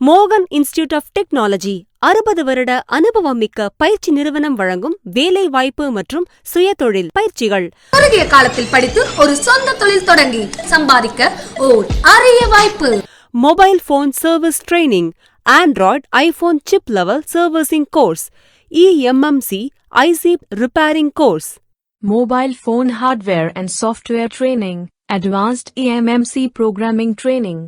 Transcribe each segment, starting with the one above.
மோகன் institute of technology 60 வருட அனுபவமிக்க பயிற்சி நிறுவனம் வழங்கும் வேலை வாய்ப்பு மற்றும் சுயதொழில் பயிற்சிகள். குறுகிய காலத்தில் படித்து ஒரு சொந்த தொழில் தொடங்கி சம்பாதிக்க ஓர் அரிய வாய்ப்பு. Mobile phone service training, Android iPhone Chiplevel Servicing course, eMMC IC repairing course. Mobile phone hardware and software training, advanced eMMC programming training,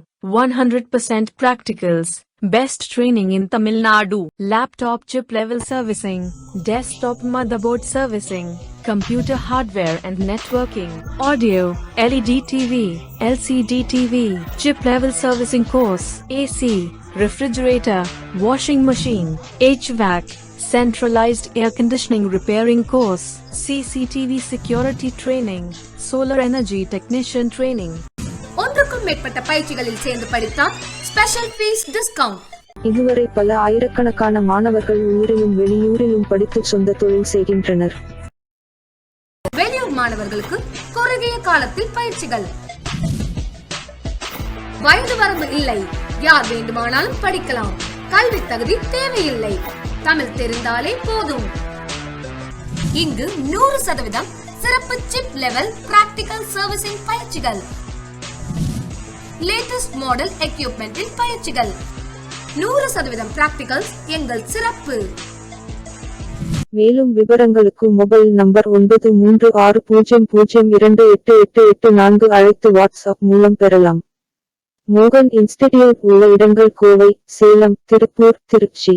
100% practicals, best training in Tamil Nadu, laptop Chiplevel Servicing, desktop motherboard servicing, computer hardware and networking, audio, LED TV, LCD TV, Chiplevel Servicing course, AC, refrigerator, washing machine, HVAC, Centralized air conditioning repairing course, cctv security training, solar energy technician training. ஒன்றுக்கும் மேற்பட்ட பயிற்சிகளில் சேர்ந்து படித்தால் special fees discount. இதுவரை பல ஆயிரக்கணக்கான மாணவர்கள் உள்ளூரிலும் வெளியூரிலும் படித்து சொந்த தொழில் செய்கின்றனர். வெளியூர் மாணவர்களுக்கு குறுகிய காலத்தில் பயிற்சிகள். வயது வரம்பு இல்லை, யார் வேண்டுமானாலும் படிக்கலாம். கல்வி தகுதி தேவையில்லை, தமிழ் தெரிந்தாலே போதும். இங்கு 100% சிறப்பு சிப் லெவல் பிராக்டிகல் சர்வீசிங் பயிற்சிகள், லேட்டஸ்ட் மாடல் எக்யூப்மெண்டின் பயிற்சிகள், 100% பிராக்டிகல்ஸ் எங்கள் சிறப்பு. மேலும் விவரங்களுக்கு மொபைல் நம்பர் 9360028884 அழைத்து வாட்ஸ்அப் மூலம் பெறலாம். மோகன் இன்ஸ்டிடியூட் உள்ள இடங்கள் கோவை, சேலம், திருப்பூர், திருச்சி.